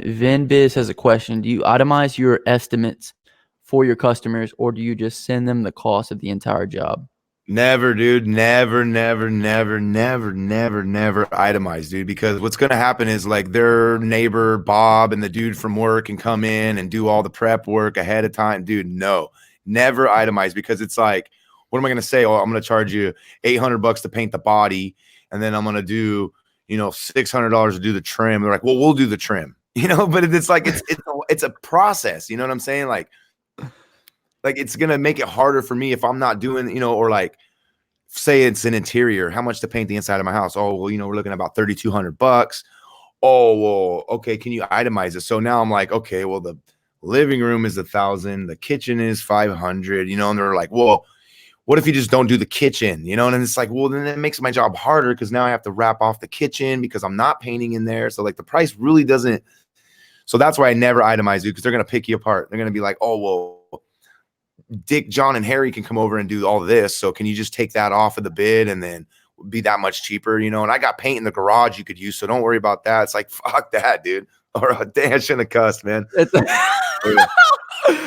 VinBiz has a question. Do you itemize your estimates for your customers, or do you just send them the cost of the entire job? Never, dude. Never itemize, dude. Because what's going to happen is like their neighbor, Bob, and the dude from work can come in and do all the prep work ahead of time. Dude, no, never itemize, because it's like, what am I going to say? Oh, I'm going to charge you $800 to paint the body. And then I'm going to do, $600 to do the trim. They're like, well, we'll do the trim, but it's like, it's a process. You know what I'm saying? Like it's going to make it harder for me if I'm not doing, or like, say it's an interior, how much to paint the inside of my house? Oh, well, we're looking at about $3,200. Oh, well, okay. Can you itemize it? So now I'm like, okay, well, the living room is $1,000. The kitchen is $500, and they're like, well, what if you just don't do the kitchen, and it's like, well, then it makes my job harder, because now I have to wrap off the kitchen because I'm not painting in there. So like the price really doesn't. So that's why I never itemize it, because they're going to pick you apart. They're going to be like, oh, well, Dick, John, and Harry can come over and do all of this. So can you just take that off of the bid and then be that much cheaper, And I got paint in the garage you could use, so don't worry about that. It's like, fuck that, dude. Or damn, I shouldn't have cussed, man.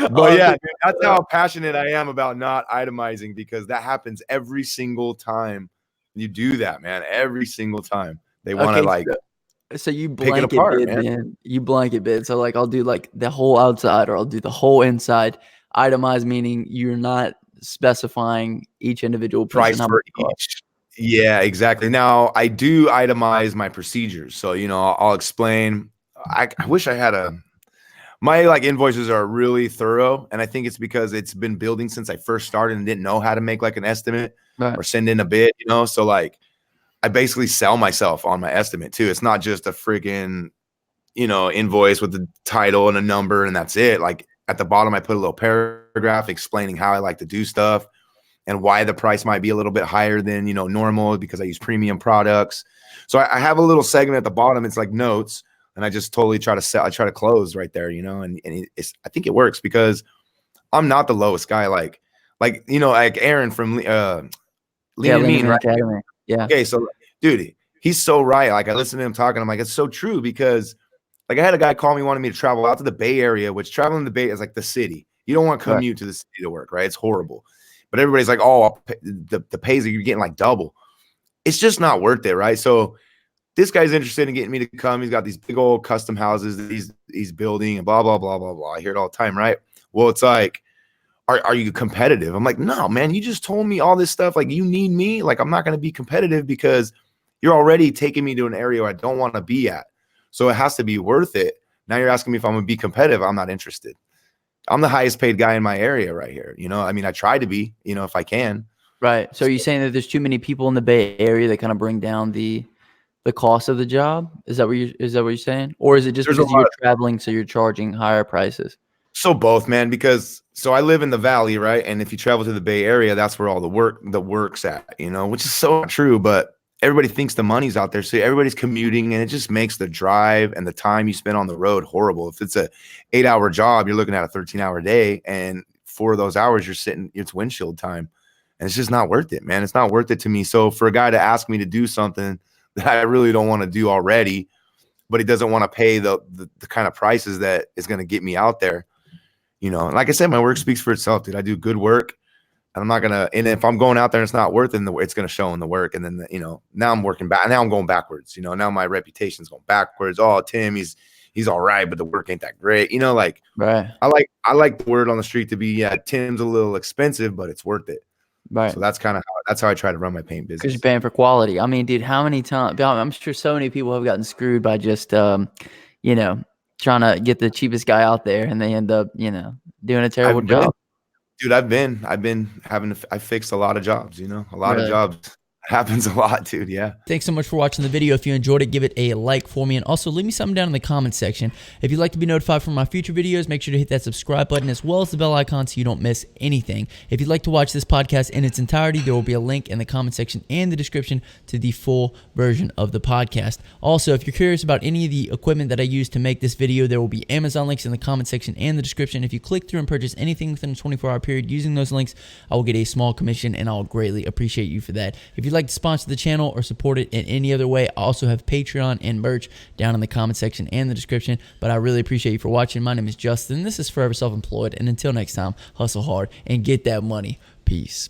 But yeah, dude, that's how passionate I am about not itemizing, because that happens every single time you do that, man. Every single time they want to So you blanket bid, man. You blanket bid. So like I'll do like the whole outside, or I'll do the whole inside. Itemize meaning you're not specifying each individual piece price for each. Yeah, exactly. Now I do itemize my procedures. So, I'll explain. I wish I had my like invoices are really thorough. And I think it's because it's been building since I first started and didn't know how to make like an estimate or send in a bid, So like I basically sell myself on my estimate too. It's not just a freaking, invoice with the title and a number and that's it. Like at the bottom, I put a little paragraph explaining how I like to do stuff and why the price might be a little bit higher than, normal, because I use premium products. So I have a little segment at the bottom. It's like notes. And I just totally try to sell. I try to close right there, and I think it works, because I'm not the lowest guy. Like Aaron from Lean and Mean, right? Academy. Yeah. Okay. So dude, he's so right. Like I listen to him talking. I'm like, it's so true, because like I had a guy call me, wanting me to travel out to the Bay Area, which traveling to the Bay is like the city. You don't want to commute to the city to work, right? It's horrible. But everybody's like, oh, the pays that you're getting like double. It's just not worth it, right? So this guy's interested in getting me to come. He's got these big old custom houses that he's building and blah, blah, blah, blah, blah. I hear it all the time, right? Well, it's like, are you competitive? I'm like, no, man, you just told me all this stuff. Like, you need me. Like, I'm not going to be competitive, because you're already taking me to an area where I don't want to be at. So it has to be worth it. Now you're asking me if I'm going to be competitive. I'm not interested. I'm the highest paid guy in my area right here. I mean, I try to be, if I can. Right. So are you saying that there's too many people in the Bay Area that kind of bring down the cost of the job? Is that what you're saying? Or is it just because you're traveling, so you're charging higher prices? So both, man, because I live in the Valley, right? And if you travel to the Bay Area, that's where all the work's at, which is so true, but everybody thinks the money's out there. So everybody's commuting, and it just makes the drive and the time you spend on the road horrible. If it's a 8-hour job, you're looking at a 13-hour day, and 4 of those hours it's windshield time, and it's just not worth it, man. It's not worth it to me. So for a guy to ask me to do something that I really don't want to do already, but he doesn't want to pay the kind of prices that is going to get me out there, like I said, my work speaks for itself, dude. I do good work. And I'm not going to, and if I'm going out there and it's not worth it, it's going to show in the work. And then, now I'm working back. Now I'm going backwards. Now my reputation's going backwards. Oh, Tim, he's all right, but the work ain't that great. Like, right. I like the word on the street to be, yeah, Tim's a little expensive, but it's worth it. Right. So that's how I try to run my paint business. Because you're paying for quality. I mean, dude, how many times? I'm sure so many people have gotten screwed by just, trying to get the cheapest guy out there, and they end up, doing a terrible job. Dude, I fixed a lot of jobs, a lot of jobs. Happens a lot, dude. Yeah. Thanks so much for watching the video. If you enjoyed it, give it a like for me, and also leave me something down in the comments section. If you'd like to be notified from my future videos, make sure to hit that subscribe button as well as the bell icon so you don't miss anything. If you'd like to watch this podcast in its entirety, there will be a link in the comment section and the description to the full version of the podcast. Also, if you're curious about any of the equipment that I use to make this video, there will be Amazon links in the comment section and the description. If you click through and purchase anything within a 24-hour period using those links, I will get a small commission, and I'll greatly appreciate you for that. If you'd like to sponsor the channel or support it in any other way, I also have Patreon and merch down in the comment section and the description. But I really appreciate you for watching. My name is Justin. This is Forever Self-Employed. And until next time, hustle hard and get that money. Peace.